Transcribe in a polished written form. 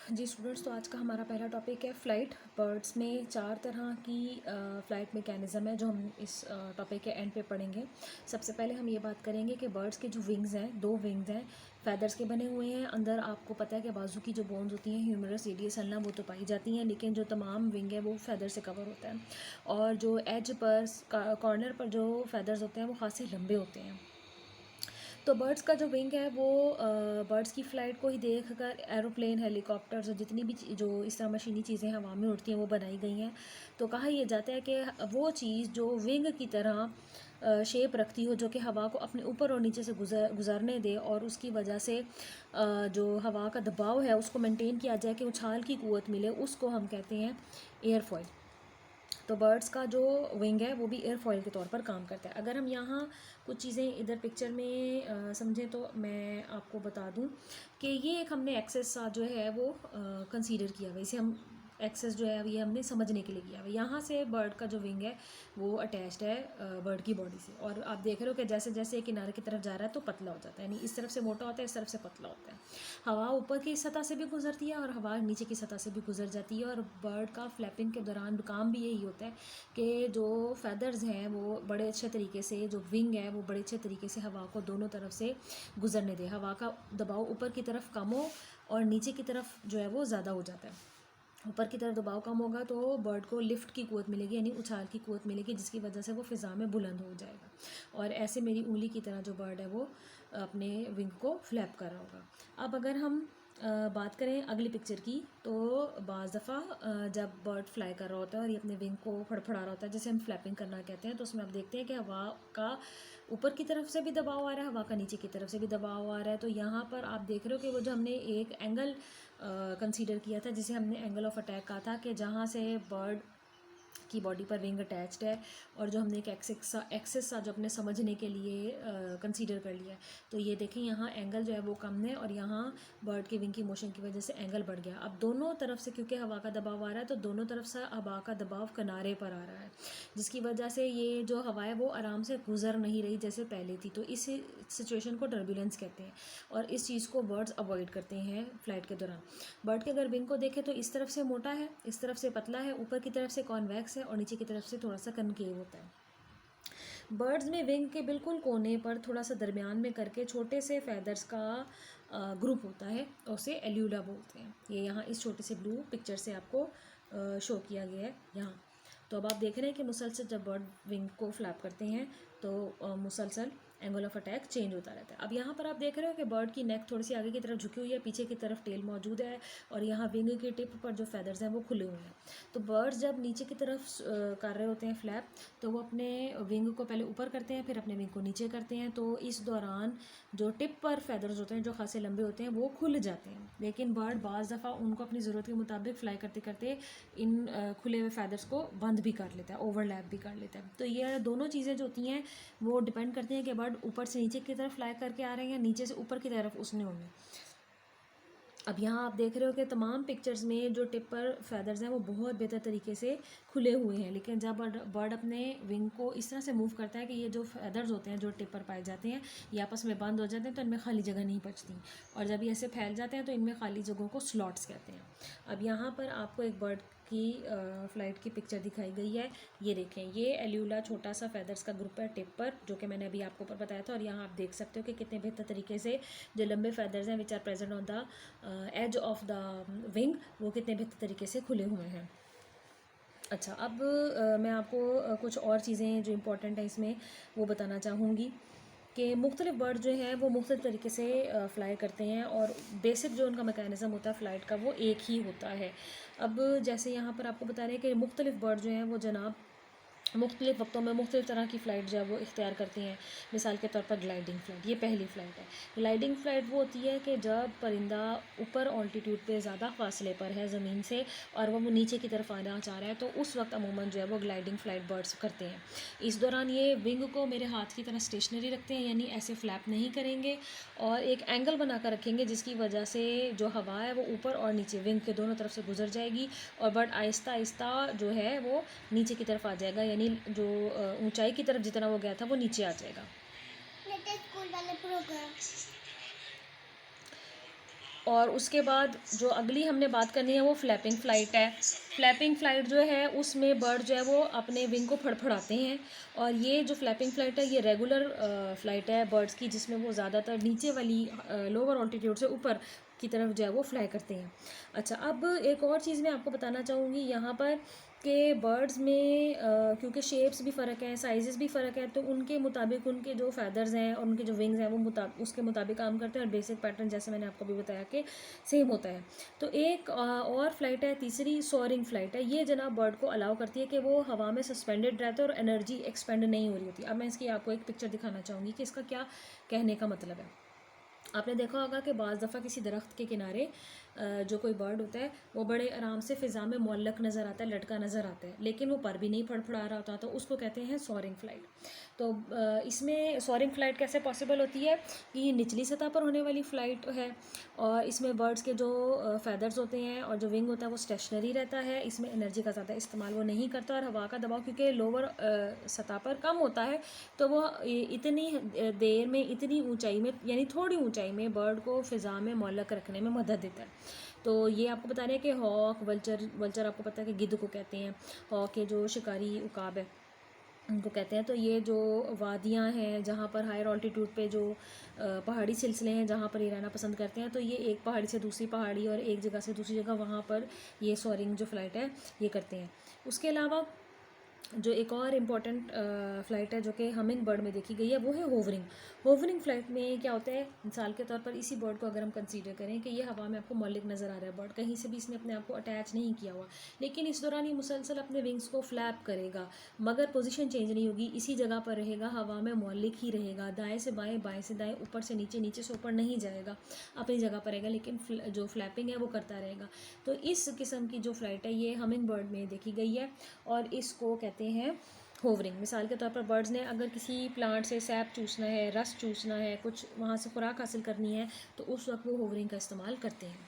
जी students, तो आज का हमारा पहला टॉपिक है फ़्लाइट। बर्ड्स में 4 तरह की फ़्लाइट मैकेनिज़्म है जो हम इस टॉपिक के एंड पे पढ़ेंगे। सबसे पहले हम ये बात करेंगे कि बर्ड्स के जो विंग्स हैं, 2 विंग्स हैं, फ़ेदर्स के बने हुए हैं। अंदर आपको पता है कि बाजू की जो बोन्स होती हैं, ह्यूमरस, रेडियस, अल्ना, वो तो पाई जाती हैं, लेकिन जो तमाम विंग है वो फ़ेदर से कवर होता है। और जो एज पर कॉर्नर पर जो फ़ेदर्स होते हैं वो खासे लंबे होते हैं। तो बर्ड्स का जो विंग है वो बर्ड्स की फ़्लाइट को ही देखकर एरोप्लेन, हेलीकॉप्टर्स और जितनी भी जो इस तरह मशीनी चीज़ें हवा में उड़ती हैं वो बनाई गई हैं। तो कहा यह जाता है कि वो चीज़ जो विंग की तरह शेप रखती हो, जो कि हवा को अपने ऊपर और नीचे से गुजरने दे और उसकी वजह से जो हवा का दबाव है उसको मेंटेन किया जाए कि उछाल की क़ुव्वत मिले, उसको हम कहते हैं एयरफॉयल। तो बर्ड्स का जो विंग है वो भी एयरफॉयल के तौर पर काम करता है। अगर हम यहाँ कुछ चीज़ें इधर पिक्चर में समझें तो मैं आपको बता दूँ कि ये एक हमने एक्सेस सा जो है वो कंसीडर किया हुआ, इसे हम एक्सेस जो है ये हमने समझने के लिए किया हुआ। यहाँ से बर्ड का जो विंग है वो अटैच्ड है बर्ड की बॉडी से, और आप देख रहे हो कि जैसे जैसे किनारे की तरफ जा रहा है तो पतला हो जाता है, यानी इस तरफ से मोटा होता है, इस तरफ से पतला होता है। हवा ऊपर की सतह से भी गुजरती है और हवा नीचे की सतह से भी गुजर जाती है। और बर्ड का फ्लैपिंग के दौरान काम भी यही होता है कि जो फ़ेदर्स हैं वो बड़े अच्छे तरीके से, जो विंग है वो बड़े अच्छे तरीके से हवा को दोनों तरफ से गुजरने दे, हवा का दबाव ऊपर की तरफ कम हो और नीचे की तरफ जो है वो ज़्यादा हो जाता है। ऊपर की तरफ दबाव कम होगा तो बर्ड को लिफ्ट की क़ुव्वत मिलेगी, यानी उछाल की क़ुव्वत मिलेगी, जिसकी वजह से वो फ़िज़ा में बुलंद हो जाएगा और ऐसे मेरी उंगली की तरह जो बर्ड है वो अपने विंग को फ्लैप कर रहा होगा। अब अगर हम बात करें अगली पिक्चर की, तो बाज़ दफ़ा जब बर्ड फ्लाई कर रहा होता है और ये अपने विंग को फड़फड़ा रहा होता है, जिसे हम फ्लैपिंग करना कहते हैं, तो उसमें आप देखते हैं कि हवा का ऊपर की तरफ से भी दबाव आ रहा है, हवा का नीचे की तरफ से भी दबाव आ रहा है। तो यहाँ पर आप देख रहे हो कि वो जो हमने एक एंगल कंसीडर किया था, जिसे हमने एंगल ऑफ अटैक कहा था, कि जहाँ से बर्ड की बॉडी पर विंग अटैच्ड है और जो हमने एक एक्सेस सा जो अपने समझने के लिए कंसीडर कर लिया है। तो ये देखें, यहाँ एंगल जो है वो कम है और यहाँ बर्ड के विंग की मोशन की वजह से एंगल बढ़ गया। अब दोनों तरफ से क्योंकि हवा का दबाव आ रहा है तो दोनों तरफ से हवा का दबाव किनारे पर आ रहा है, जिसकी वजह से ये जो हवा है वो आराम से गुजर नहीं रही जैसे पहले थी। तो इस सिचुएशन को टर्बुलेंस कहते हैं और इस चीज़ को बर्ड्स अवॉइड करते हैं फ़्लाइट के दौरान। बर्ड के अगर विंग को देखें तो इस तरफ से मोटा है, इस तरफ से पतला है, ऊपर की तरफ से कॉन्वेक्स है और नीचे की तरफ से थोड़ा सा कनकेव होता है। बर्ड्स में विंग के बिल्कुल कोने पर थोड़ा सा दरमियान में करके छोटे से फैदर्स का ग्रुप होता है और उसे एल्यूला बोलते हैं। ये यहाँ इस छोटे से ब्लू पिक्चर से आपको शो किया गया है यहाँ। तो अब आप देख रहे हैं कि मुसलसल जब बर्ड विंग को फ्लैप करते हैं तो मुसलसल एंगल ऑफ अटैक चेंज होता रहता है। अब यहाँ पर आप देख रहे हो कि बर्ड की नेक थोड़ी सी आगे की तरफ झुकी हुई है, पीछे की तरफ टेल मौजूद है और यहाँ विंग की टिप पर जो फैदर्स हैं वो खुले हुए हैं। तो बर्ड्स जब नीचे की तरफ कर रहे होते हैं फ्लैप, तो वो अपने विंग को पहले ऊपर करते हैं, फिर अपने विंग को नीचे करते हैं। तो इस दौरान जो टिप पर फैदर्स होते हैं जो खासे लंबे होते हैं वो खुल जाते हैं, लेकिन बर्ड बाज़ दफ़ा उनको अपनी ज़रूरत के मुताबिक फ्लाई करते करते इन खुले हुए फैदर्स को बंद भी कर लेता है, ओवरलैप भी कर लेता है। तो ये दोनों चीज़ें जो होती हैं वो डिपेंड करती हैं कि बर्ड ऊपर से नीचे की तरफ फ्लाई करके आ रहे हैं या नीचे से ऊपर की तरफ उसने उन्हें। अब यहाँ आप देख रहे हो कि तमाम पिक्चर्स में जो टिप पर फैदर्स हैं वो बहुत बेहतर तरीके से खुले हुए हैं, लेकिन जब बर्ड अपने विंग को इस तरह से मूव करता है कि ये जो फैदर्स होते हैं जो टिप पर पाए जाते हैं ये आपस में बंद हो जाते हैं, तो इनमें खाली जगह नहीं बचती और जब ये ऐसे फैल जाते हैं तो इनमें खाली जगहों को स्लॉट्स कहते हैं। अब यहाँ पर आपको एक बर्ड की फ़्लाइट की पिक्चर दिखाई गई है। ये देखें, ये एल्यूला छोटा सा फैदर्स का ग्रुप है टिप पर, जो कि मैंने अभी आपको ऊपर बताया था। और यहाँ आप देख सकते हो कि कितने बेहतर तरीके से जो लंबे फैदर्स हैं which are present on the edge of the wing, वो कितने बेहतर तरीके से खुले हुए हैं। अच्छा, अब मैं आपको कुछ और चीज़ें जो इम्पोर्टेंट हैं इसमें वो बताना चाहूँगी कि मुख्तलिफ बर्ड जो हैं वो मुख्तलिफ तरीके से फ़्लाई करते हैं और बेसिक जो उनका मैकेनिज़्म होता है फ़्लाइट का वो एक ही होता है। अब जैसे यहाँ पर आपको बता रहे हैं कि मुख्तलिफ बर्ड जो हैं वो जनाब मुख्तलिफ़ वक्तों में मुख्तलिफ़ तरह की फ़्लाइट जो है वो इख्तियार करती हैं। मिसाल के तौर पर ग्लाइडिंग फ़्लाइट, ये पहली फ़्लाइट है। ग्लाइडिंग फ़्लाइट वो होती है कि जब परिंदा ऊपर ऑल्टीट्यूड पे ज़्यादा फासले पर है ज़मीन से और वो नीचे की तरफ आना चाह रहा है, तो उस वक्त अमूमन जो है वो ग्लाइडिंग फ़्लाइट बर्ड्स करते हैं। इस दौरान ये विंग को मेरे हाथ की तरह स्टेशनरी रखते हैं, यानी ऐसे फ्लैप नहीं करेंगे और एक एंगल बना कर रखेंगे, जिसकी वजह से जो हवा है वो ऊपर और नीचे विंग के दोनों तरफ से गुजर जाएगी और बर्ड आहिस्ता आहिस्ता जो है वो नीचे की तरफ आ जाएगा, यानी जो ऊंचाई की तरफ जितना वो गया था वो नीचे आ जाएगा। स्कूल वाले प्रोग्राम और उसके बाद जो अगली हमने बात करनी है वो फ्लैपिंग फ़्लाइट है। फ्लैपिंग फ़्लाइट जो है उसमें बर्ड जो है वो अपने विंग को फड़फड़ाते हैं। और ये जो फ्लैपिंग फ़्लाइट है ये रेगुलर फ़्लाइट है बर्ड्स की, जिसमें वो ज़्यादातर नीचे वाली लोअर ऑल्टीट्यूड से ऊपर की तरफ जो है वो फ्लाई करते हैं। अच्छा, अब एक और चीज़ मैं आपको बताना चाहूँगी यहाँ पर कि बर्ड्स में क्योंकि शेप्स भी फ़र्क हैं, साइज़ेस भी फ़र्क है, तो उनके मुताबिक उनके जो फ़ेदर्स हैं और उनके जो विंग्स हैं वो उसके मुताबिक काम करते हैं। और बेसिक पैटर्न जैसे मैंने आपको भी बताया कि सेम होता है। तो एक और फ्लाइट है, तीसरी सोअरिंग फ्लाइट है। ये जनाब बर्ड को अलाउ करती है कि वो हवा में सस्पेंडेड रहता है और एनर्जी एक्सपेंड नहीं हो रही होती। अब मैं इसकी आपको एक पिक्चर दिखाना चाहूँगी कि इसका क्या कहने का मतलब है। आपने देखा होगा कि बाज़ दफ़ा किसी दरख्त के किनारे जो कोई बर्ड होता है वो बड़े आराम से फ़िज़ा में मुअल्लक नज़र आता है, लटका नज़र आता है, लेकिन वो पर भी नहीं फड़फड़ा रहा होता, तो उसको कहते हैं सोअरिंग फ्लाइट। तो इसमें सोअरिंग फ्लाइट कैसे पॉसिबल होती है कि ये निचली सतह पर होने वाली फ़्लाइट है और इसमें बर्ड्स के जो फ़ेदर्स होते हैं और जो विंग होता है वो स्टेशनरी रहता है। इसमें एनर्जी का ज़्यादा इस्तेमाल वो नहीं करता और हवा का दबाव क्योंकि लोअर सतह पर कम होता है, तो वो इतनी देर में इतनी ऊंचाई में यानी थोड़ी ऊंचाई में बर्ड को फ़िज़ा में मुअल्लक रखने में मदद देता है। तो ये आपको बता रहे हैं कि हॉक, वल्चर आपको पता है कि गिद्ध को कहते हैं, हॉक के जो शिकारी उकाब है उनको कहते हैं। तो ये जो वादियाँ हैं जहाँ पर हायर ऑल्टीट्यूड पे जो पहाड़ी सिलसिले हैं जहाँ पर ये रहना पसंद करते हैं, तो ये एक पहाड़ी से दूसरी पहाड़ी और एक जगह से दूसरी जगह वहाँ पर ये सोअरिंग जो फ्लाइट है ये करते हैं। उसके अलावा जो एक और इम्पॉर्टेंट फ़्लाइट है जो कि हमिंग बर्ड में देखी गई है वो है होवरिंग। होवरिंग फ़्लाइट में क्या होता है, मिसाल के तौर पर इसी बर्ड को अगर हम कंसीडर करें कि ये हवा में आपको मौलिक नज़र आ रहा है, बर्ड कहीं से भी इसने अपने आप को अटैच नहीं किया हुआ, लेकिन इस दौरान ये मुसलसल अपने विंग्स को फ्लैप करेगा, मगर पोजीशन चेंज नहीं होगी, इसी जगह पर रहेगा, हवा में मौलिक ही रहेगा, दाएँ से बाएँ, बाएँ से दाएँ, ऊपर से नीचे, नीचे से ऊपर नहीं जाएगा, अपनी जगह पर रहेगा, लेकिन जो फ्लैपिंग है वो करता रहेगा। तो इस किस्म की जो फ़्लाइट है ये हमिंग बर्ड में देखी गई है और इसको कहते हैं होवरिंग। मिसाल के तौर पर बर्ड्स ने अगर किसी प्लांट से सैप चूसना है, रस चूसना है, कुछ वहाँ से खुराक हासिल करनी है, तो उस वक्त वो होवरिंग का इस्तेमाल करते हैं।